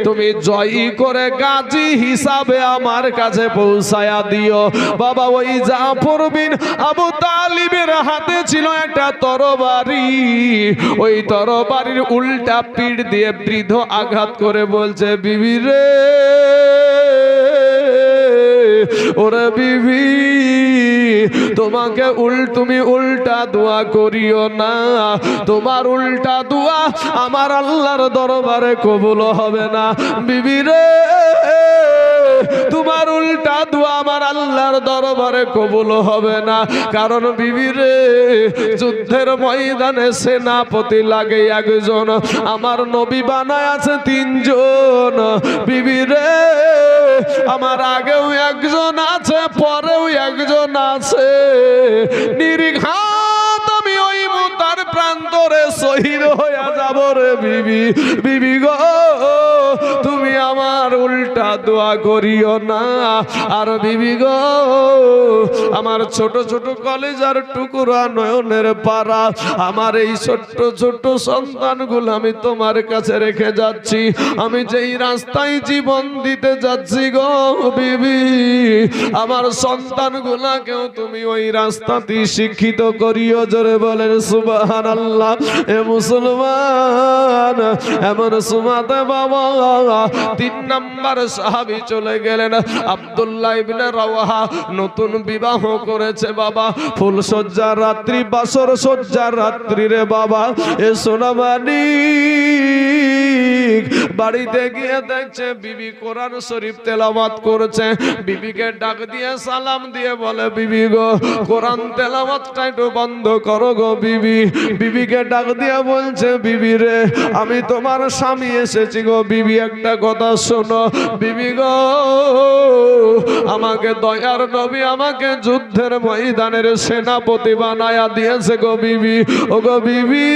তুমি জয়ী করে গাজী হিসাবে আমার কাছে পৌঁছায়া দিও। বাবা ওই জাফর বিন আবু তালিবের হাতে ছিল একটা তরবারি, ওই তরবারির উল্টা পিঠ দিয়ে বৃদ্ধ আঘাত করে বলছে, বিবি রে, ওরে বিবি, তোমাকে তুমি উল্টা দোয়া করিও না, তোমার উল্টা দোয়া আমার আল্লাহর দরবারে কবুল হবে না। বিবি রে, তোমার উল্টা দোয়া আমার আল্লাহর দরবারে কবুল হবে না। কারণ বিবি রে, যুদ্ধের ময়দানে সেনাপতি লাগে একজন, আমার নবী বানায় আছে তিনজন। বিবি রে, আমার আগেও একজন আছে, পরেও একজন আছে, নির্ঘাত আমি ওই মুতার প্রান্তরে শহীদ হয়ে যাব রে বিবি। বিবি গো, তুমি আমার উল্টা দোয়া করিও না। আর বিবি গো, আমার ছোট ছোট কলেজার টুকরা নয়নের পারা, আমার এই ছোট্ট ছোট্ট সন্তানগুলো আমি তোমার কাছে রেখে যাচ্ছি। আমি যেই রাস্তায় জীবন দিতে যাচ্ছি গো বিবি, আমার সন্তানগুলাকেও তুমি ওই রাস্তাতেই শিক্ষিত করিও। জোরে বলেন সুবহানাল্লাহ। এ মুসলমান, এমন সুমাতে বাবা 3 নম্বর সাহাবী চলে গেলেন, আব্দুল্লাহ ইবনে রাওয়াহা। নতুন বিবাহ করেছে বাবা, ফুল সজ্জার রাত্রি, বাসর সজ্জার রাত্রি রে বাবা। এ সোনামানি বাড়িতে গিয়ে দেখছে বিবি কোরআন শরীফ তেলাওয়াত করছে। বিবিকে ডাক দিয়ে সালাম দিয়ে বলে, বিবি গো, কোরআন তেলাওয়াতটা একটু বন্ধ করো গো বিবি। বিবিকে ডাক দিয়ে বলছে, বিবি রে, আমি তোমার স্বামী এসেছি গো বিবি, একটা কথা শোনো। বিবি গো, আমাকে দয়ার নবী আমাকে যুদ্ধের ময়দানের সেনাপতি বানায়া দিয়েছে গো বিবি। ও গো বিবি,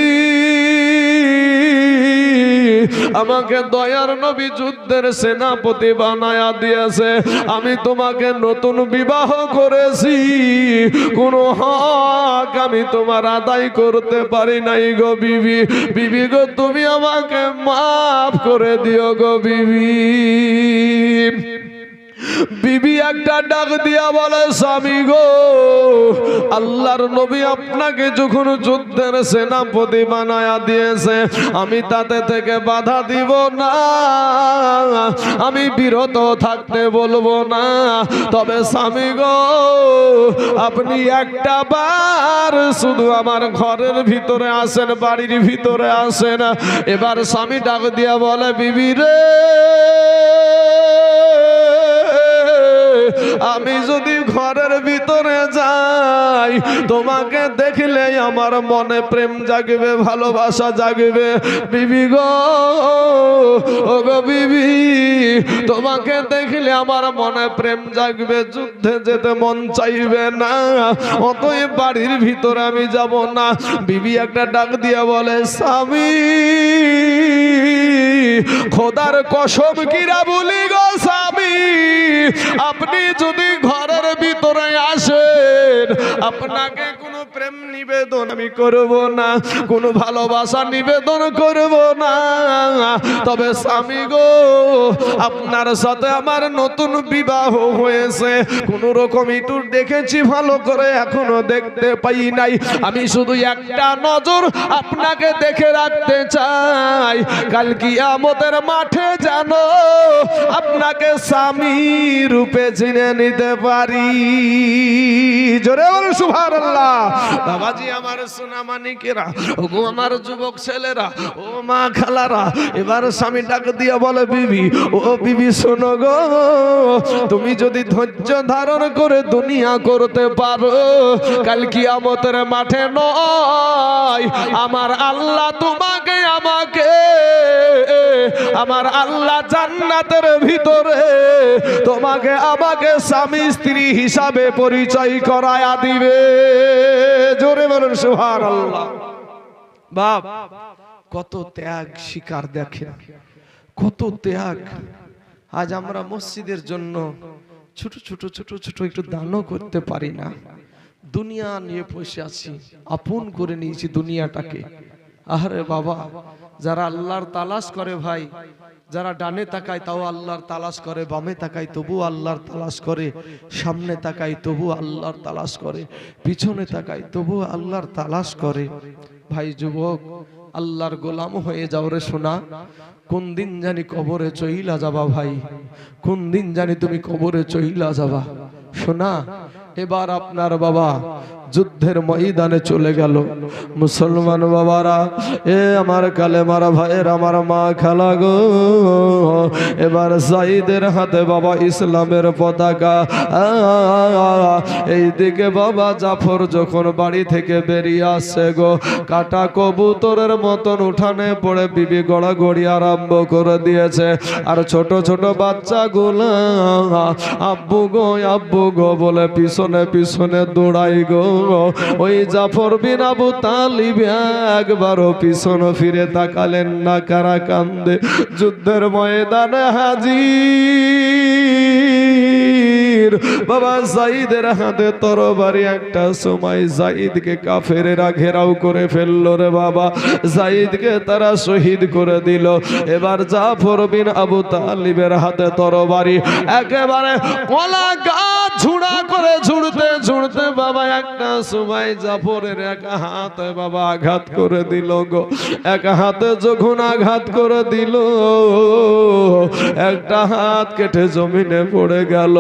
আমাকে দয়ার নবী যুদ্ধের সেনাপতি বানায়া দিয়েছে। আমি তোমাকে নতুন বিবাহ করেছি, কোন হক আমি তোমার আদায় করতে পারি নাই গো বিবি। বিবি গো, তুমি আমাকে মাফ করে দিও গো বিবি। বিবি একটা ডাক দিয়া বলে, স্বামী গো, আল্লাহর নবী আপনাকে যখন যুদ্ধের সেনাপতি বানায়া দিয়েছে, আমি তাতে থেকে বাধা দিব না, আমি বিরত থাকতে বলবো না। তবে স্বামী গো, আপনি একটা বার শুধু আমার ঘরের ভিতরে আসেন, বাড়ির ভিতরে আসেন। এবার স্বামী ডাক দিয়া বলে, বিবি রে, আমি যদি ঘরের ভিতরে যাই, তোমাকে দেখলে আমার মনে প্রেম জাগবে, ভালোবাসা জাগবে। বিবি গো, ও গো বিবি, তোমাকে দেখলে আমার মনে প্রেম জাগবে, যুদ্ধে যেতে মন চাইবে না, অতএব বাড়ির ভিতরে আমি যাব না। বিবি একটা ডাক দিয়ে বলে, স্বামী, খোদার কসম কিরা বলি গো স্বামী, আপনি যদি ঘরের ভিতরে আসেন, আপনাকে কোনো প্রেম নিবেদন আমি করব না, কোনো ভালোবাসা নিবেদন করব না। তবে স্বামী গো, আপনার সাথে আমার নতুন বিবাহ হয়েছে, কোন রকম একটু দেখেছি ভালো করে, এখনো দেখতে পাই নাই। আমি শুধু একটা নজর আপনাকে দেখে রাখতে চাই, কাল কিয়ামতের মাঠে জানো আপনাকে স্বামী রূপে চিনে নিতে পারি। জোরে বলুন সুবহানাল্লাহ। বাবাজি, আমার সোনা মানিকেরা, ওগো আমার যুবক ছেলেরা, ও মা খালারা, এবার স্বামী ডাক দিয়ে বলে, বিবি, ও বিবি শোনো গো, তুমি যদি ধৈর্য ধারণ করে দুনিয়া করতে পারো, কাল কিয়ামতের মাঠে নয়, আমার আল্লাহ তোমাকে আমাকে, আমার আল্লাহ জান্নাতের ভিতরে তোমাকে আমাকে স্বামী স্ত্রী হিসাবে পরিচয় করায়া দিবে। জোরে বলুন সুবহানাল্লাহ। বাপ, কত ত্যাগ স্বীকার, দেখেন কত ত্যাগ। আজ আমরা মসজিদের জন্য ছোট ছোট ছোট ছোট একটু দানও করতে পারি না। দুনিয়া নিয়ে বসে আছি, আপন করে নিয়েছি দুনিয়াটাকে। আরে বাবা, যারা আল্লাহর তালাশ করে ভাই, যারা ডানে তাকায় তাও আল্লাহর তালাশ করে, বামে তাকায় তবু আল্লাহর তালাশ করে, সামনে তাকায় তবু আল্লাহর তালাশ করে, পিছনে তাকায় তবু আল্লাহর তালাশ করে। ভাই যুবক, আল্লাহর গোলাম হয়ে যাও রে সোনা। কোন দিন জানি কবরে চইলা যাবা ভাই, কোন দিন জানি তুমি কবরে চইলা যাবা সোনা। এবার আপনার বাবা যুদ্ধের ময়দানে চলে গেল। মুসলমান বাবারা, এ আমার কালেমার ভাইয়ের, আমার মা খালা গো, এবার সাইদের হাতে বাবা ইসলামের পতাকা। এইদিকে বাবা জাফর যখন বাড়ি থেকে বেরিয়ে আসছে গো, কাটা কবুতরের মতন উঠানে পড়ে বিবি গড়াগড়ি আরম্ভ করে দিয়েছে। আর ছোট ছোট বাচ্চাগুলো আব্বু গো বলে পিছনে পিছনে দৌড়াই গো। ওই জাফর বিন আবু তালিব একবারও পিছন ফিরে তাকালেন না, কারা কান্দে যুদ্ধের ময়দানে হাজির। বাবা যায়েদের হাতে তরবারি, একটা সময় যায়েদকে কাফেরেরা ঘেরাও করে ফেললো রে বাবা, যায়েদকে তারা শহীদ করে দিল। এবার জাফর বিন আবু তালিবের হাতে তরবারি, একেবারে কলা গাছ ঝুড়া করে ঝুড়তে ঝুড়তে বাবা একটা সময় জাফরের এক হাতে বাবা আঘাত করে দিল গো। এক হাতে যখন আঘাত করে দিল, একটা হাত কেটে জমিনে পড়ে গেল।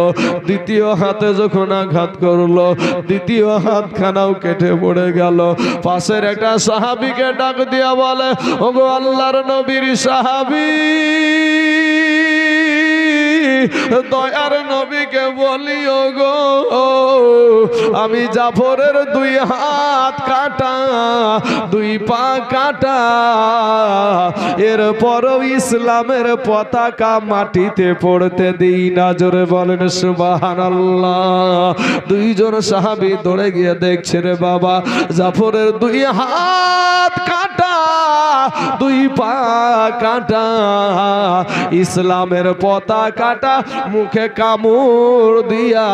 দ্বিতীয় হাতে যখন আঘাত করলো, দ্বিতীয় হাতখানাও কেটে পড়ে গেল। পাশের একটা সাহাবীকে ডাক দিয়া বলে, ওগো আল্লাহর নবীর সাহাবী, দয়ার নবীকে বলিও গো, আমি জাফরের দুই হাত কাটা, দুই পা কাটা, এরপরও ইসলামের পতাকা মাটিতে পড়তে দিই না। জোরে বলেন সুবহানাল্লাহ। দুইজন সাহাবী দৌড়ে গিয়ে দেখছে রে বাবা, জাফরের দুই হাত কাটা, দুই পা কাটা, ইসলামের পতাকাটা মুখে কামড় দিয়া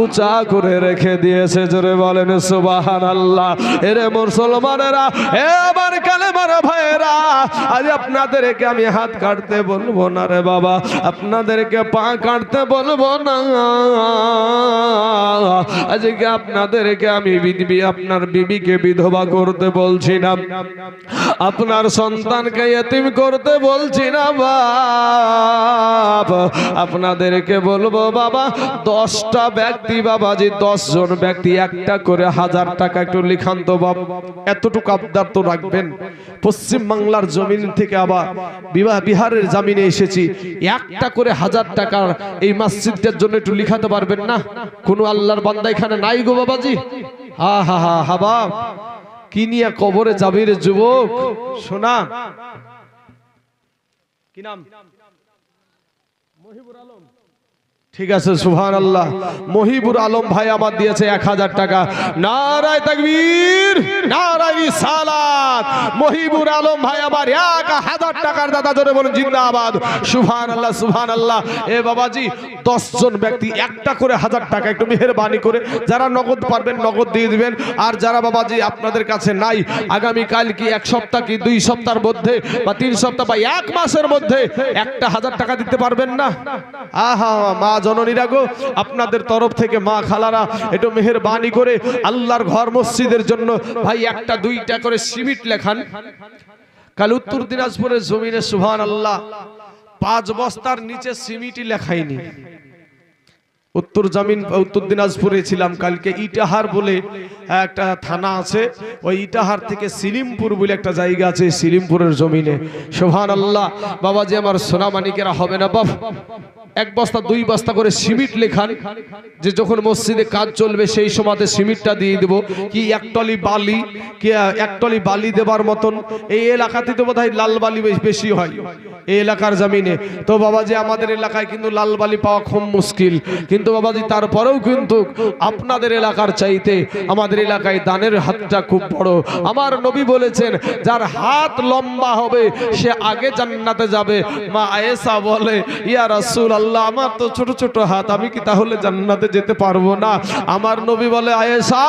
উঁচা করে রেখে দিয়েছে। জোরে বলেন সুবহানাল্লাহ। এরে মুসলমানেরা, এ আমার কালেমার ভাইয়েরা, আজ আপনাদেরকে আমি হাত কাটতে বলবো না রে বাবা, আপনাদেরকে পা কাটতে বলবো না। আজকে আপনাদেরকে আমি আপনার বিবিকে বিধবা করতে বলছি না, আপনার সন্তানকে ইতিম করতে বলছি না বাপ। আপনাদেরকে বলবো বাবা, 10টা ব্যক্তি বাবাজি, 10 জন ব্যক্তি একটা করে 1000 টাকা একটু লিখান তো বাপ। এতটুকু আবদার তো রাখবেন। পশ্চিম বাংলার জমিন থেকে আবার বিহারের জমিনে এসেছি, একটা করে 1000 টাকা এই মসজিদের জন্য একটু লিখাতে পারবেন না? কোন আল্লাহর বান্দা এখানে নাই গো বাবাজি? হা হা হা হা বাপ, কি নিয়ে কবরে যাবি রে যুবক? শোনা, কি নাম? মহিবুর আলম। ঠিক আছে, সুবহানাল্লাহ। মহিবুর আলম ভাই আমার দিয়েছে 1000 টাকা। নারায়ে তাকবীর, নারায়ে রিসালাত। মহিবুর আলম ভাই আমার 1000 টাকার দাদা। জোরে বলুন জিন্দাবাদ। সুবহানাল্লাহ, সুবহানাল্লাহ। এ বাবাজি, 10 জন ব্যক্তি একটা করে 1000 টাকা একটু মেহেরবানি করে, যারা নগদ পারবেন নগদ দিয়ে দিবেন। আর যারা বাবাজি আপনাদের কাছে নাই, আগামী কাল কি 1 সপ্তাহ কি 2 সপ্তাহের মধ্যে বা 3 সপ্তাহ বা 1 মাসের মধ্যে একটা 1000 টাকা দিতে পারবেন না? আহা মা জননীরা গো, আপনাদের তরফ থেকে মা খালারা একটু মেহেরবানি করে আল্লাহর ঘর মসজিদের জন্য ভাই 1টা 2টা করে সিমেন্ট লেখান। কাল উত্তর দিনাজপুরের জমিনে সুবহানাল্লাহ 5 বস্তার নিচে সিমেন্টই লেখায়নি। উত্তর দিনাজপুরে ছিলাম কালকে। ইটাহার বলে একটা থানা আছে, ওই ইটাহার থেকে সিলিমপুর বলে একটা জায়গা আছে, সিলিমপুরের জমিনে সুবহানাল্লাহ। বাবাজি আমার সোনামানিকেরা হবে না বাপ, 1 বস্তা 2 বস্তা করে সিমেন্ট লেখান, যে যখন মসজিদে কাজ চলবে সেই সময়তে সিমেন্টটা দিয়ে দেব। কি 1 টলি বালি, কি 1 টলি বালি দেবার মতন। এই এলাকাতে তো বোধহয় লাল বালি বেশি হয় এই এলাকার জমিনে। তো বাবাজি আমাদের এলাকায় কিন্তু লাল বালি পাওয়া খুব মুশকিল, কিন্তু কিন্তু বাবাজি তারপরেও কিন্তু আপনাদের এলাকার চাইতে আমাদের এলাকায় দানের হাতটা খুব বড়। আমার নবী বলেছেন যার হাত লম্বা হবে সে আগে জান্নাতে যাবে। মা আয়েশা বলে ইয়া রাসূলুল্লাহ আমার তো ছোট ছোট হাত, আমি কি তাহলে জান্নাতে যেতে পারবো না? আমার নবী বলে আয়েশা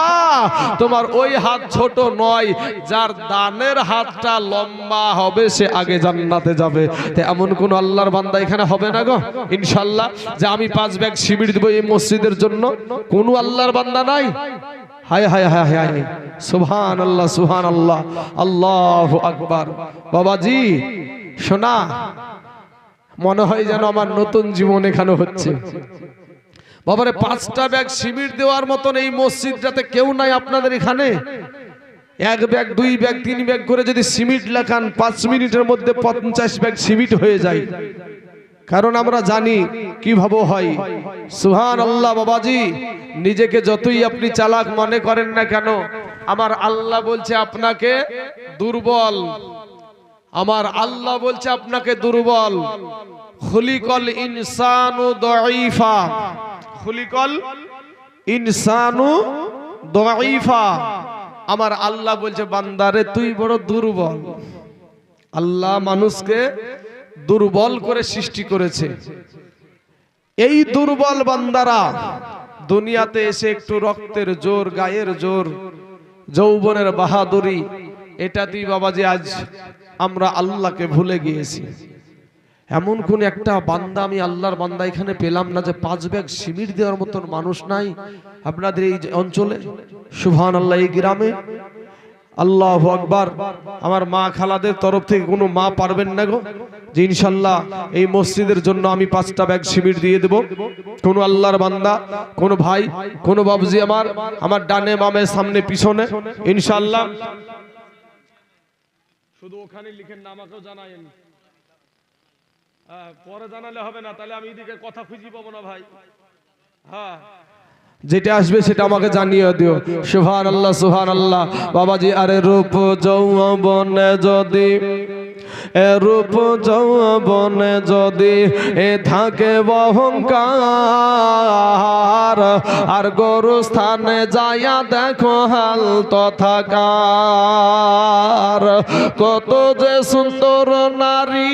তোমার ওই হাত ছোট নয়, যার দানের হাতটা লম্বা হবে সে আগে জান্নাতে যাবে। তো এমন কোন আল্লাহর বান্দা এখানে হবে না গো ইনশাআল্লাহ যে আমি 5 ব্যাগ সিমেন্ট দেব এই মসজিদের জন্য? কোন আল্লাহর বান্দা নাই? হায় হায় হায় হায়, সুবহানাল্লাহ সুবহানাল্লাহ, আল্লাহু আকবার। বাবাজি শোনা, মনে হয় যেন আমার নতুন জীবন এখানে হচ্ছে। বাবারে 5টা ব্যাগ সিমেন্ট দেওয়ার মতন এই মসজিদটাতে কেউ নাই আপনাদের এখানে? 1 ব্যাগ 2 ব্যাগ 3 ব্যাগ করে যদি সিমেন্ট লাগান 5 মিনিটের মধ্যে 50 ব্যাগ সিমেন্ট হয়ে যায়। কারণ আমরা জানি কিভাবে হয়। সুবহানাল্লাহ। বাবাজি নিজেকে যতই আপনি চালাক মনে করেন না কেন, আমার আল্লাহ বলছে আপনাকে দুর্বল। আমার আল্লাহ বলছে আপনাকে দুর্বল। খুলিকল ইনসানু দাঈফা, খুলিকল ইনসানু দাঈফা। আমার আল্লাহ বলছে বান্দারে তুই বড় দুর্বল। আল্লাহ মানুষকে দুর্বল করে সৃষ্টি করেছে। এই দুর্বল বান্দারা দুনিয়াতে এসে একটু রক্তের জোর, গায়ের জোর, যৌবনের বাহাদুরি, এটাতেই বাবাজি আজ আমরা আল্লাহকে ভুলে গিয়েছি। এমন কোন একটা বান্দা আমি আল্লাহর বান্দা এখানে পেলাম না যে 5 ব্যাগ সিমেন্ট দেওয়ার মতন মানুষ নাই আপনাদের এই অঞ্চলে। সুবহানাল্লাহ। এই গ্রামে আল্লাহু আকবার। আমার মা খালাদের তরফ থেকে কোনো মা পারবেন না গো যে ইনশাআল্লাহ এই মসজিদের জন্য আমি 5টা ব্যাগ সিমেন্ট দিয়ে দেব? কোন আল্লাহর বান্দা, কোন ভাই, কোন বাবুজি আমার ডানে বামে সামনে পিছনে ইনশাআল্লাহ। শুধু ওখানে লিখেন না, আমাকেও জানায়েন। পরে জানালে হবে না, তাহলে আমি এদিকে কথা খুঁজি পাবো না ভাই। হ্যাঁ, যেটা আসবে সেটা আমাকে জানিয়ে দিও। সুবহানাল্লাহ সুবহানাল্লাহ। বাবাজি আরে রূপ যৌবনে যদি, রূপ যৌবনে যদি থাকে অহংকার, আর গরু স্থানে যাইয়া দেখো হাল তথাকার। কত যে সুন্দর নারী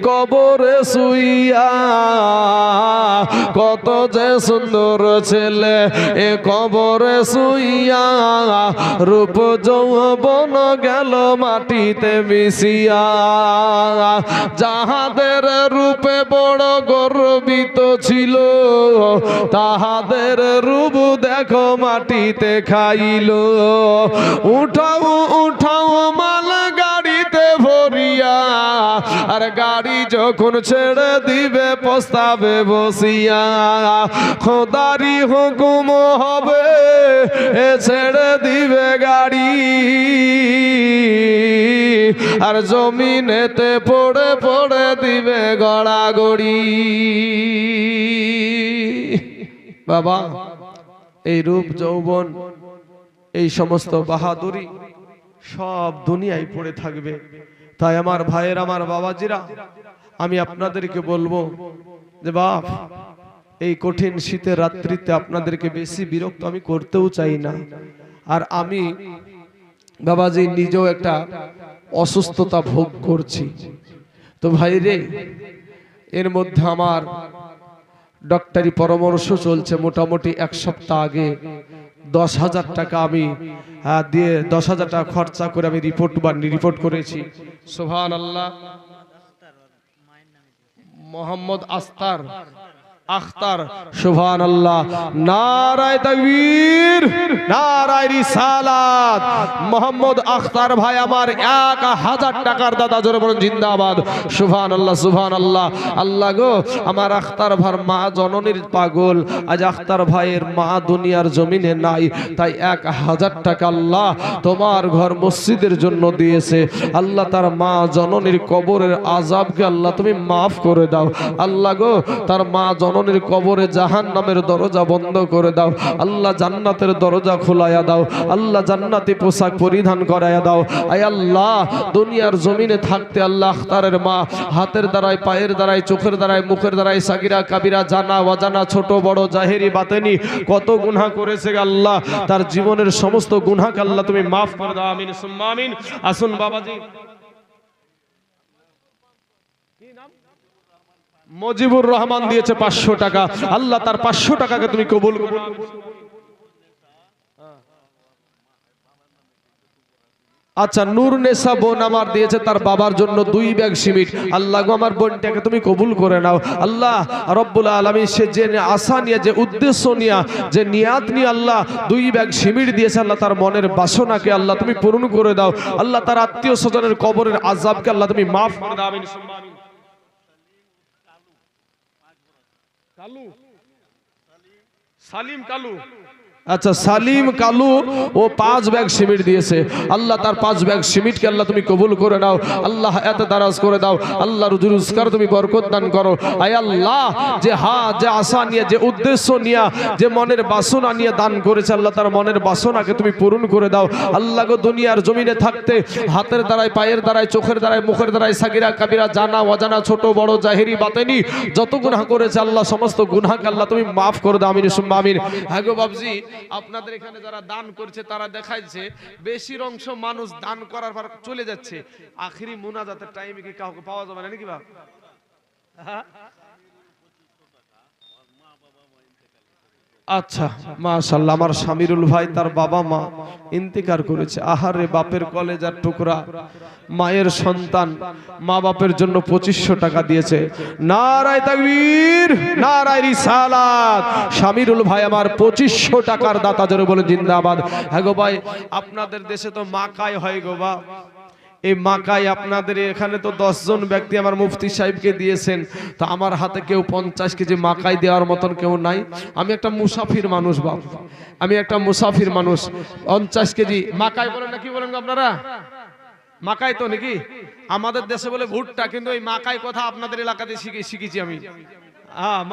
কবরে শুইয়া, কত যে সুন্দর ছেলে এ কবরে শুইয়া, রূপ যৌবন গেল মাটিতে মিশিয়া। যাহাদের রূপে বড় গর্বিত ছিল, তাহাদের রূপ দেখো মাটিতে খাইল। উঠাও উঠাও মাল গাড়িতে ভরিয়া, আর গাড়ি যখন ছেড়ে দিবে পস্তাবে বসিয়া। খোদারি হুকুম হবে এ ছেড়ে দিবে গাড়ি, আর জমিনেতে পড়ে পড়ে দিবে গড়াগড়ি। বাবা এই রূপ যৌবন, এই সমস্ত বাহাদুরি সব দুনিয়ায় পড়ে থাকবে। তাই আমার ভাইয়ের, আমার বাবাজিরা, আমি আপনাদেরকে বলবো যে বাপ এই কঠিন শীতের রাত্রিতে আপনাদেরকে বেশি বিরক্ত আমি করতেও চাই না। আর আমি বাবাজি নিজেও একটা অসুস্থতা ভোগ করছি। তো ভাইরে এর মধ্যে আমার ডক্টরি পরামর্শ চলছে। মোটামুটি 1 সপ্তাহ আগে 10,000 টাকা আমি দিয়ে 10,000 টাকা খরচা করে আমি রিপোর্ট করেছি। সুবহানাল্লাহ। মোহাম্মদ আখতার। সুবহানাল্লাহ। নারায়ে তাকবীর, নারায়ে রিসালাত। মোহাম্মদ আখতার ভাই আমার 1000 টাকার দাদা, জোরে বলুন জিন্দাবাদ। সুবহানাল্লাহ সুবহানাল্লাহ। আল্লাহ গো আমার আখতার ভাইয়ের মা জননীর পাগল, আজ আখতার ভাইয়ের মা দুনিয়ার জমিনে নাই, তাই 1000 টাকা আল্লাহ তোমার ঘর মসজিদের জন্য দিয়েছে। আল্লাহ তার মা জননীর কবরের আযাবকে আল্লাহ তুমি মাফ করে দাও। আল্লাহ গো তার মা জননীর কবরে জাহান্নামের দরজা বন্ধ করে দাও আল্লাহ, জান্নাতের দরজা খোলায়া দাও আল্লাহ, জান্নাতি পোশাক পরিধান করায়া দাও। আয় আল্লাহ, দুনিয়ার জমিনে থাকতে আল্লাহ আখতারের মা হাতের দ্বারায়, পায়ের দ্বারায়, চোখের দ্বারায়, মুখের দ্বারাই সাগিরা কাবিরা, জানা অজানা, ছোট বড়, জাহেরি বাতেনি কত গুনাহ করেছে আল্লাহ, তার জীবনের সমস্ত গুনাহকে আল্লাহ তুমি মাফ করে দাও। আমিন সুম্মা আমিন। আসুন বাবাজি, মজিবুর রহমান দিয়েছে 500 টাকা, আল্লাহ তার 500 টাকাকে তুমি কবুল করো। আচ্ছা, নূর নেসা বোন আমার দিয়েছে তার বাবার জন্য 2 ব্যাগ সিমেন্ট, আল্লাহ গো আমার বোনটাকে তুমি কবুল করে নাও আল্লাহ রব্বুল আলামিন। সে যে আশা নিয়ে, যে উদ্দেশ্য নিয়ে, যে নিয়াত নিয়ে আল্লাহ 2 ব্যাগ সিমেন্ট দিয়েছে আল্লাহ, তার মনের বাসনাকে আল্লাহ তুমি পূরণ করে দাও আল্লাহ, তার আত্মীয় স্বজনের কবরের আযাবকে আল্লাহ তুমি মাফ করে দাও। আমিন সুম্মা আমিন। সালিম কালু, আচ্ছা সালিম কালু ও 5 ব্যাগ সিমেন্ট দিয়েছে আল্লাহ, তার 5 ব্যাগ সিমেন্টকে আল্লাহ তুমি কবুল করে নাও আল্লাহ, এত দারাজ করে দাও আল্লাহ, রুজি রোজগার তুমি বরকত দান করো। আয় আল্লাহ, যে আশা নিয়ে, যে উদ্দেশ্য নিয়ে, যে মনের বাসনা নিয়ে দান করেছে আল্লাহ, তার মনের বাসনাকে তুমি পূরণ করে দাও আল্লাহ গো। দুনিয়ার জমিনে থাকতে হাতের দ্বারায়, পায়ের দ্বারায়, চোখের দ্বারায়, মুখের দ্বারায়, সাগিরা কাবিরা, জানা অজানা, ছোট বড়, জাহেরি বাতেনি যত গুনাহ করেছে আল্লাহ, সমস্ত গুনাহকে আল্লাহ তুমি মাফ করে দাও। আমিন সুম্মা আমিন। হ্যাঁ গো বাবজি, আপনাদের এখানে যারা দান করছে তারা দেখাইছে বেশির অংশ মানুষ দান করার পর চলে যাচ্ছে, আখেরি মুনাজাতের টাইমে কি কাউকে পাওয়া যাবে না নাকি বাবা? আচ্ছা মাশাআল্লাহ, আমার শামিরুল ভাই তার বাবা মা ইন্তেকার করেছে, আহারে বাপের কলেজার টুকরা, মায়ের সন্তান, মা বাপের জন্য 2500 টাকা দিয়েছে। নারায়ে তাকবীর, নারায়ে রিসালাত। শামিরুল ভাই আমার 2500 টাকার দাতা, জোরে বলে জিন্দাবাদ। হ্যাঁ গো ভাই, আপনাদের দেশে তো মাকাই হয় গো বা, এই মাকাই আপনাদের এখানে তো 10 জন ব্যক্তি আমার মুফতি সাহেবকে দিয়েছেন, তো আমার হাতে কেউ 50 কেজি মাকাই দেওয়ার মতন কেউ নাই। আমি একটা মুসাফির মানুষ বাপ, আমি একটা মুসাফির মানুষ। 50 কেজি মাকাই বলেন না, কি বলেন আপনারা? মাকাই তো নাকি আমাদের দেশে বলে ভুট্টা, কিন্তু এই মাকাই কথা আপনাদের এলাকাতে শিখেছি আমি।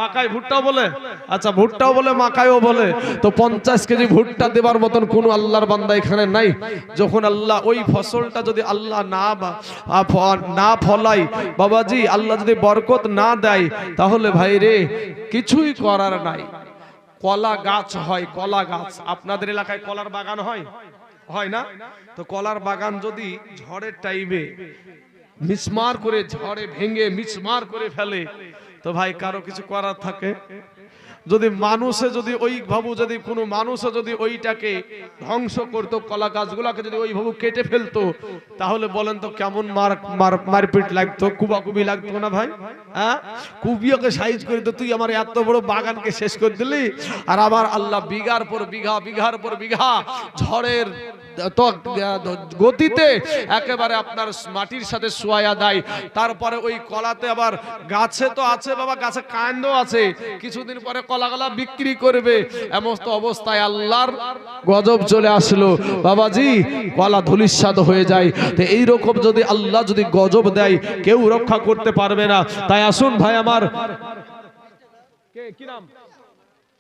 মাকাই ভুট্টাও বলে, আচ্ছা ভুট্টাও বলে, মাকাইও বলে। তো 50 কেজি ভুট্টা দেবার মতন কোন আল্লাহর বান্দা এখানে নাই। যখন আল্লাহ ওই ফসলটা যদি আল্লাহ না ফলাই বাবাজি, আল্লাহ যদি বরকত না দেয়, তাহলে ভাই রে কিছুই করার নাই। কলা গাছ হয়, কলা গাছ আপনাদের এলাকায় কলার বাগান হয় হয় না? তো কলার বাগান যদি ঝড়ের টাইমে মিসমার করে, ঝড়ে ভেঙে মিসমার করে ফেলে, তো ভাই কারো কিছু করার থাকে? যদি মানুষে যদি ওই ভাবু, যদি কোনো মানুষে যদি ওইটাকে ধ্বংস করতো, কলা গাছগুলাকে যদি ওই ভাবু কেটে ফেলতো, তাহলে বলেন তো কেমন মারপিট লাগতো, কুবাকুবি লাগতো না ভাই? হ্যাঁ, কুবিয়াকে সাইজ করে তো তুই আমার এত বড় বাগানকে শেষ করে দিলি, আর আমার আল্লাহ বিঘার পর বিঘা, বিঘার পর বিঘা ঝড়ের গতিতে একেবারে আপনার মাটির সাথে শোয়া দেয়। তারপরে ওই কলাতে আবার গাছে তো আছে বাবা, গাছে কাণ্ড আছে, কিছুদিন পরে কলাগুলা বিক্রি করবে, এমন অবস্থায় আল্লাহর গজব চলে আসলো বাবাজি, কলা ধূলিসাৎ হয়ে যায়। তো এইরকম যদি আল্লাহ যদি গজব দেয়, কেউ রক্ষা করতে পারবে না। তাই আসুন ভাই আমার, কি নাম?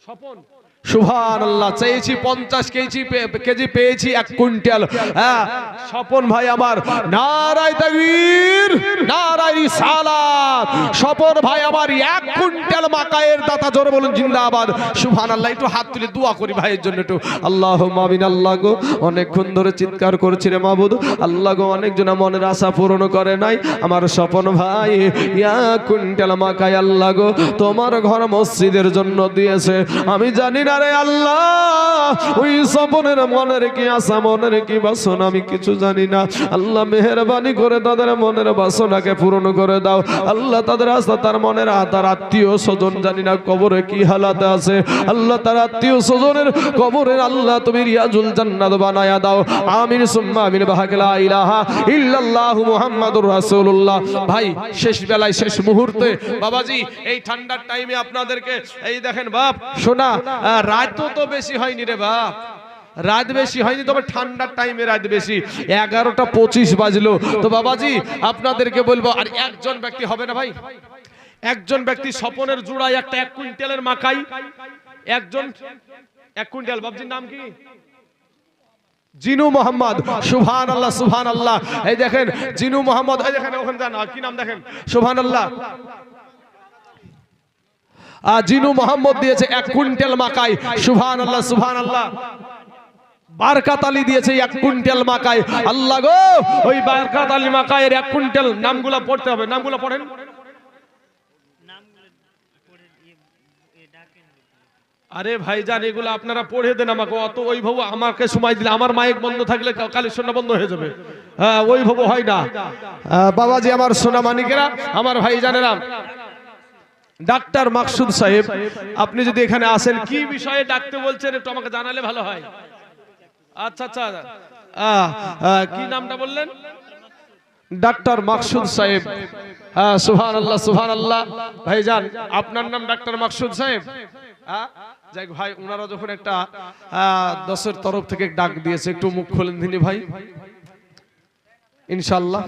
স্বপন। সুবহানাল্লাহ, চেয়েছি 50 কেজি পেয়েছি 1 কুইন্টাল। হ্যাঁ স্বপন ভাই আমার, নারায়ে তাকবীর, নারায়ে রিসালাত। স্বপন ভাই আমার 1 কুইন্টাল মাকায়ের দাতা, জোরে বলুন জিন্দাবাদ। সুবহানাল্লাহ, একটু হাত তুলে দোয়া করি ভাইয়ের জন্য একটু। আল্লাহুম্মা আমিন। আল্লাহ গো, অনেকক্ষণ ধরে চিৎকার করছি রে মাবুদ, আল্লাহ গো, অনেকজন মনের আশা পূরণ করে নাই। আমার স্বপন ভাই 1 কুইন্টাল মাকাই আল্লাহ গো তোমার ঘর মসজিদের জন্য দিয়েছে। আমি জানি না রে আল্লাহ, ওই স্বপনের মনের কি আশা, মনের কি বাসনা আমি কিছু জানি না। আল্লাহ মেহেরবানি করে তাদের মনের বাসনাকে পূরণ করে দাও আল্লাহ। তাদের আশা, তার মনের তার আত্মীয় স্বজন জানি না কবরে কি হালাতে আছে আল্লাহ, তার আত্মীয় স্বজনের কবরের আল্লাহ তুমি রিয়াজুল জান্নাত বানায়া দাও। আমিন সুম্মা আমিন। বাহাকলা ইলাহা ইল্লাল্লাহু মুহাম্মাদুর রাসূলুল্লাহ। ভাই শেষ বেলায়, শেষ মুহূর্তে বাবাজি, এই ঠান্ডার টাইমে আপনাদেরকে এই দেখেন বাপ, শোনা রাত তো বেশি হয়নি রে বাপ, রাত বেশি হয়নি, তবে ঠান্ডার টাইমে রাত বেশি। 11টা 25 বাজলো। তো বাবাজি আপনাদেরকে বলবো, আর একজন ব্যক্তি হবে না ভাই, একজন ব্যক্তি স্বপনের জোড়ায় একটা 1 কুইন্টালের মাকাই, একজন 1 কুইন্টাল, বাবজির নাম কি? জিনু মোহাম্মদ। সুবহানাল্লাহ সুবহানাল্লাহ। এই দেখেন জিনু মোহাম্মদ, এই দেখেন ওখানে যান, কি নাম দেখেন, সুবহানাল্লাহ। জিনু মোহাম্মদ দিয়েছে 1 কুইন্টাল মাকাই, সুবহানাল্লাহ সুবহানাল্লাহ। বারকাত আলী দিয়েছে 1 কুইন্টাল মাকাই। আল্লাহ গো, ওই বারকাত আলী মাকাইয়ের 1 কুইন্টাল, নামগুলো পড়তে হবে, নামগুলো পড়েন। আরে ভাইজান এগুলো আপনারা পড়ে দেন আমাকে, অত ওইভাবে আমাকে সময় দিলে আমার মাইক বন্ধ থাকলে কালেকশনটা বন্ধ হয়ে যাবে। হ্যাঁ ওইভাবে হয় না। বাবাজি আমার সোনা মানিকেরা, আমার ভাইজানেরা, ডাক্তার মাকসুদ সাহেব আপনি যদি এখানে আসেন, কি বিষয়ে ডাকতে বলছেন একটু আমাকে জানালে ভালো হয়। আচ্ছা আচ্ছা, কি নামটা বললেন? ডাক্তার মাকসুদ সাহেব। সুবহানাল্লাহ সুবহানাল্লাহ। ভাইজান আপনার নাম ডাক্তার মাকসুদ সাহেব? যাই ভাই, ওনারা যখন একটা দশের তরফ থেকে ডাক দিয়েছে, একটু মুখ খোলেন দিনি ভাই ইনশাআল্লাহ।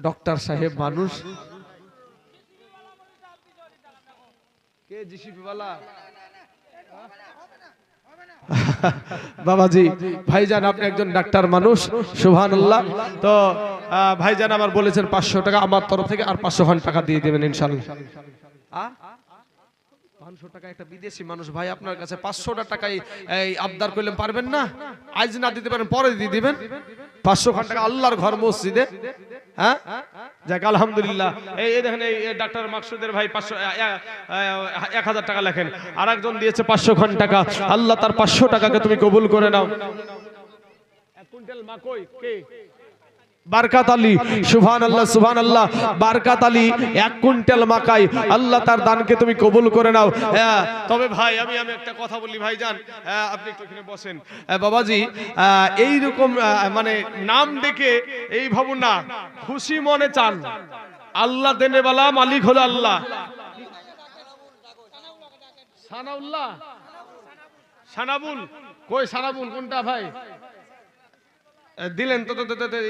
ডক্টর সাহেব মানুষ কে? জিসিপি ওয়ালা বাবাজি। ভাইজান আপনি একজন ডাক্তার মানুষ, সুবহানাল্লাহ। তো ভাইজান আমার বলেছেন 500 টাকা আমার তরফ থেকে, আর 500 টাকা দিয়ে দেবেন ইনশাআল্লাহ। 500 টাকা একটা বিদেশি মানুষ ভাই আপনার কাছে 500 টাকাই এই আবদার করলেন, পারবেন না? আজ না দিতে পারেন পরে দিয়ে দিবেন 500 টাকা আল্লাহর ঘর মসজিদে। হ্যাঁ যাক আলহামদুলিল্লাহ। এই দেখেন এই ডাক্তার মাকসুদের ভাই 1000 টাকা লেখেন, আরেকজন দিয়েছে 500 টাকা। আল্লাহ তার 500 টাকাকে তুমি কবুল করে নাও। 1 কুইন্টাল মাকই কে? বারকাত আলী। সুবহানাল্লাহ সুবহানাল্লাহ। বারকাত আলী 1 কুইন্টাল মাকাই, আল্লাহ তার দানকে তুমি কবুল করে নাও। হ্যাঁ তবে ভাই আমি একটা কথা বলি ভাইজান, আপনি একটু এখানে বসেন। বাবাজি এই রকম মানে নাম ডেকে এই ভাবুন না, খুশি মনে চান, আল্লাহ দেনে वाला মালিক হলো আল্লাহ। সানাউল্লাহ, সানাবুল কই? সানাবুল কোনটা ভাই? দিলেন তো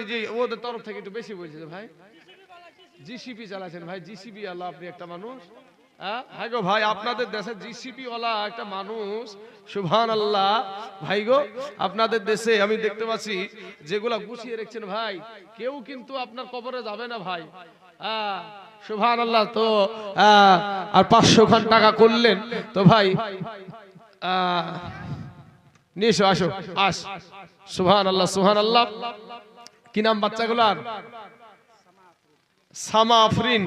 এই যে ওদের তরফ থেকে একটু বেশি বলছে ভাই। জিসিপি চালাচ্ছেন ভাই, জিসিপি ওয়ালা আপনি একটা মানুষ। হ্যাঁ গো ভাই, আপনাদের দেশে জিসিপি ওয়ালা একটা মানুষ, সুবহানাল্লাহ। ভাই গো আপনাদের দেশে আমি দেখতে পাচ্ছি যেগুলা গুছিয়ে রেখেছেন ভাই, কেউ কিন্তু আপনার কবরে যাবে না ভাই। সুবহানাল্লাহ। তো আর 500 টাকা করলেন তো ভাই, নিশো আসো আস। সুবহানাল্লাহ সুবহানাল্লাহ। কি নাম বাচ্চাগুলার? সামা আফরিন,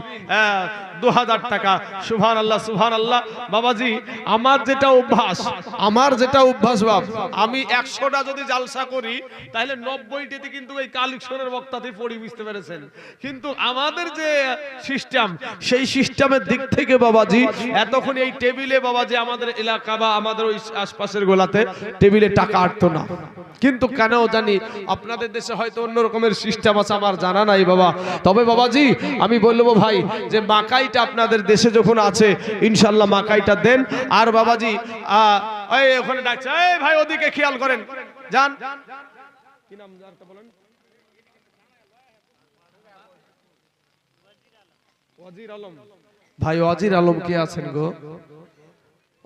2000 টাকা। সুবহানাল্লাহ সুবহানাল্লাহ। বাবাজি আমার যেটা অভ্যাস বাপ, আমি 100টা যদি জালসা করি তাহলে 90টিতে কিন্তু এই কালেকশনের বক্তাতে পড়ি, বুঝতে পেরেছেন? কিন্তু আমাদের যে সিস্টেম, সেই সিস্টেমের দিক থেকে বাবাজি এতক্ষণ এই টেবিলে বাবাজি আমাদের এলাকা বা আমাদের ওই আশপাশের গোলাতে টেবিলে টাকা আটতো না। কিন্তু কেন জানি আপনাদের দেশে হয়তো অন্য রকমের সিস্টেম আছে, আমার জানা নাই বাবা। তবে বাবাজি আমি বলবো ভাই যে মাকাইটা আপনাদের দেশে যখন আছে ইনশাআল্লাহ মাকাইটা দেন। আর বাবাজি এই ওখানে ডাকছে, এই ভাই ওদিকে খেয়াল করেন, যান। কি নাম জানতে বলেন? ওয়াজির আলম ভাই। ওয়াজির আলম কে আছেন গো?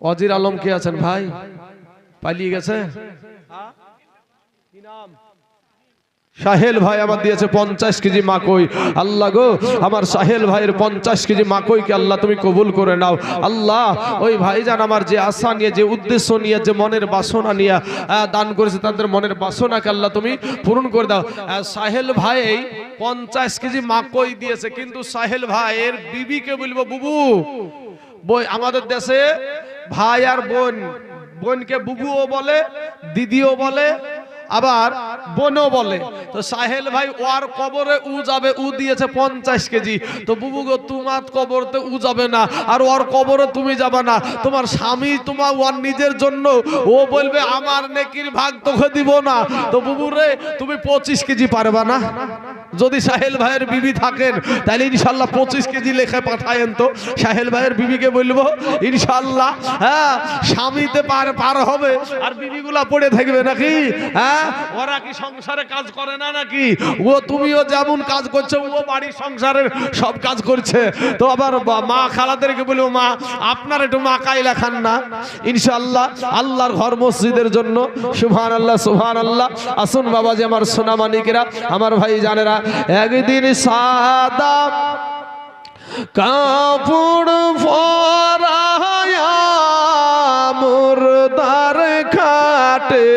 ওয়াজির আলম কে আছেন ভাই? পালিয়ে গেছে? কি নাম? সাহেল ভাই আমার দিয়েছে 50 কেজি মাকই। আল্লাহ গো আমার সাহেল ভাইয়ের 50 কেজি মাকইকে আল্লাহ তুমি কবুল করে নাও। আল্লাহ ওই ভাইজান আমার যে আশা নিয়ে, যে উদ্দেশ্য নিয়ে, যে মনের বাসনা নিয়ে দান করেছে, তাদের মনের বাসনাকে আল্লাহ তুমি পূরণ করে দাও। সাহেল ভাই 50 কেজি মাকই দিয়েছে, কিন্তু সাহেল ভাইয়ের বিবিকে বলবো বুবু। আমাদের দেশে ভাই আর বোনকে বুবুও বলে, দিদিও বলে, আবার বোনও বলে। তো সাহেল ভাই ওর কবরে উ যাবে, উ দিয়েছে 50 কেজি। তো বুবু গো তোমার কবরতে উ যাবে না, আর ওর কবরে তুমি যাবে না। তোমার স্বামী তোমার ওর নিজের জন্য ও বলবে আমার নেকির ভাগ তোকে দিব না। তো বুবু রে তুমি 25 কেজি পারবা না? যদি সাহেল ভাইয়ের বিবি থাকেন তাহলে ইনশাল্লাহ 25 কেজি লেখা পাঠায়েন তো। সাহেল ভাইয়ের বিবিকে বলবো ইনশাল্লাহ, হ্যাঁ, স্বামীতে পার হবে আর বিবিগুলা পড়ে থাকবে নাকি? হ্যাঁ, ওরা কি সংসারে কাজ করে না নাকি? ও তুমিও যেমন কাজ করছো ও বাড়ির সংসারের সব কাজ করছে। তো আবার মা খালাদেরকে বলবো মা আপনার একটু মাকাই লেখান না ইনশাআল্লাহ আল্লাহর ঘর মসজিদের জন্য। সুবহানাল্লাহ সুবহানাল্লাহ। আসুন বাবাজি আমার সোনা মানিকেরা, আমার ভাই জানেরা, একদিন সাদা কাপড় পরায়া মুর্দার খাটে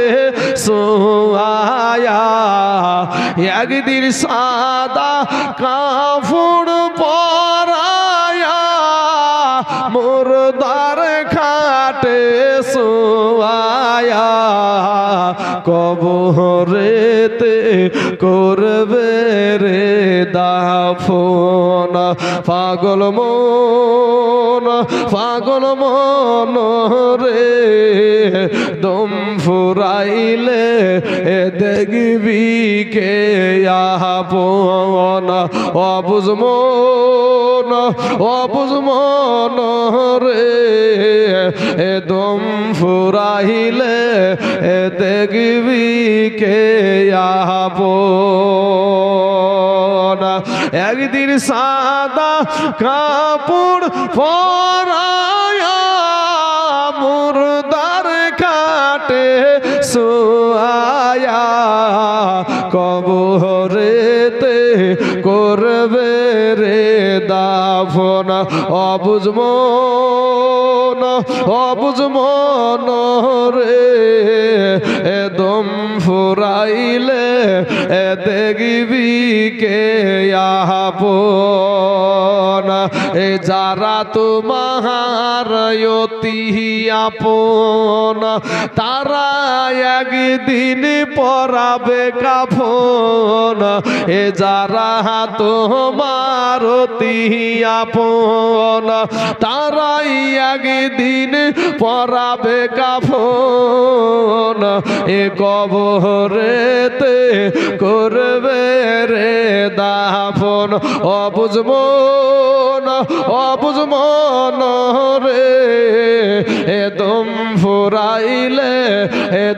সোয়ায়া, একদিন সাদা কাপড় পরায়া মুর্দার খাটে সোয়ায়া, কবরেতে করবে রে দাফন, পাগল মন রে দম ফুরাইলে দেখবি কে আপন, অবুঝ মন রে দম ফুরাইলে দেখবি কে আপন, একদিন সাদা কাপড় পরায়া মুর্দার খাটে সোয়ায়া, কবরেতে করবে রে দাফন, অবুঝ মন রে দম ফুরাইলে দেখবি কে আপন, যারা তোমার অতি আপন তারা একদিন পরাবে কাফন, যারা তোমার অতি আপন তারাই একদিন পরাবে কাফন, কবরেতে করবে রে দাফন, অবুঝ মন রে দম ফুরাইলে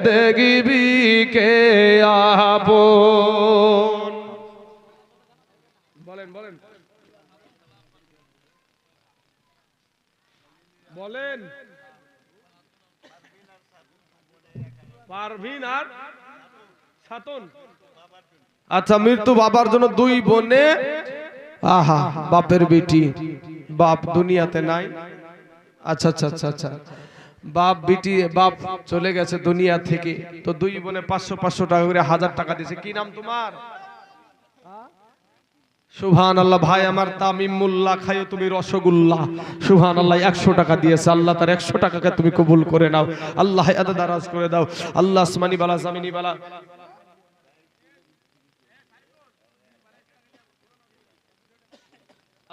দেখবি কে আপন। বলেন পারভিন আর সাতন। আচ্ছা, মৃত্যু বাবার জন্য দুই বোনে, আহা বাপের বেটি, বাপ দুনিয়াতে নাই। আচ্ছা আচ্ছা আচ্ছা আচ্ছা, বাপ বেটি, বাপ চলে গেছে দুনিয়া থেকে, তো দুই বোনে 500 টাকা করে 1000 টাকা দিয়েছে। কি নাম তোমার? সুবহানাল্লাহ। ভাই আমার তামিমুল্লাহ, খাইও তুমি রসগোল্লা। সুবহানাল্লাহ, 100 টাকা দিয়েছে। আল্লাহ তার 100 টাকাকে তুমি কবুল করে নাও, আল্লাহ এত দারাজ করে দাও, আল্লাহ আসমানি বালা জামিনি বালা।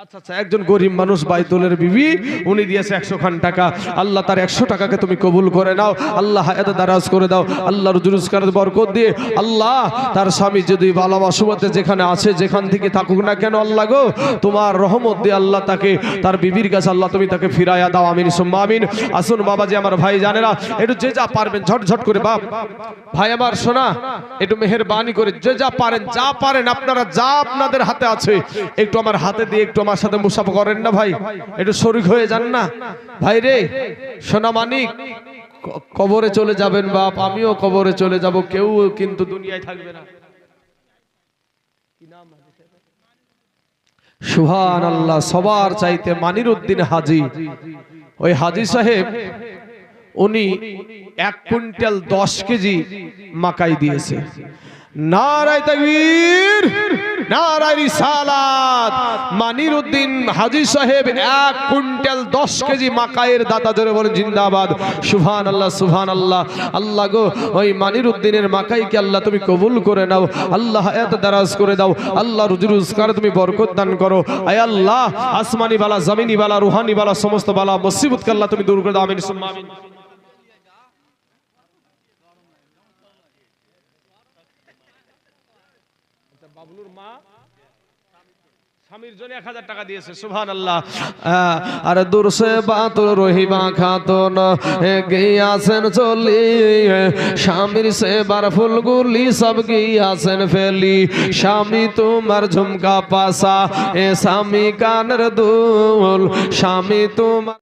আচ্ছা আচ্ছা, একজন গরিব মানুষ বাইতুলের বিবি, উনি দিয়েছে 100 খান টাকা, আল্লাহ তার 100 টাকাকে তুমি কবুল করে নাও, আল্লাহ হায়াতে দারাজ করে দাও, আল্লাহর রুজগারের বরকত দিয়ে আল্লাহ তার স্বামী যদি ভালোবাসুমতে যেখানে আছে যেখান থেকে থাকুক না কেন আল্লাহ গো তোমার রহমত দিয়ে আল্লাহ তাকে তার বিবির কাছে আল্লাহ তুমি তাকে ফিরাইয়া দাও, আমিন সুম্মা আমিন। আসুন বাবাজি আমার ভাই জানেরা, একটু যে যা পারবেন ঝটঝট করে, বাপ ভাই আমার শোনা, একটু মেহেরবানি করে যে যা পারেন আপনারা, যা আপনাদের হাতে আছে একটু আমার হাতে দিয়ে একটু আমার সাথে মুসাফা করেন না ভাই, একটু শরীক হয়ে যান না ভাই রে। সোনা মানিক কবরে চলে যাবেন বাপ, আমিও কবরে চলে যাব, কেউ কিন্তু দুনিয়ায় থাকবে না। সুবহানাল্লাহ। সবার চাইতে মানিরউদ্দিন হাজী, ওই হাজী সাহেব উনি 1 কুইন্টাল 10 কেজি মাকাই দিয়েছে। নারায়ে তাকবীর, নারায়ে রিসালাত। মানিরউদ্দিন হাজী সাহেব 1 কুইন্টাল 10 কেজি মাকাইয়ের দাতা, জোরে বলেন জিন্দাবাদ। সুবহানাল্লাহ সুবহানাল্লাহ। আল্লাহ গো ওই মানিরউদ্দিনের মাকাইকে আল্লাহ তুমি কবুল করে নাও, আল্লাহ হায়াত দারাজ করে দাও, আল্লাহ রুজি রোজগারে তুমি বরকত দান করো। আয় আল্লাহ আসমানি বালা, জমিনি বালা, রুহানি বালা, সমস্ত বালা মুসিবতকে আল্লাহ তুমি দূর করে দাও, আমিন সুম্মা আমিন। বাবলুর মা স্বামীর জন্য 1000 টাকা দিয়েছে, সুবহানাল্লাহ। আর দূর সে বাতুল রহিমা খাতুন গিয়াছেন চলি, স্বামীর সেবার ফুলগুলি সব গিয়াছেন ফেলি। স্বামী তোমার ঝুমকা পাসা, এ স্বামী কানের দুল, স্বামী তোমার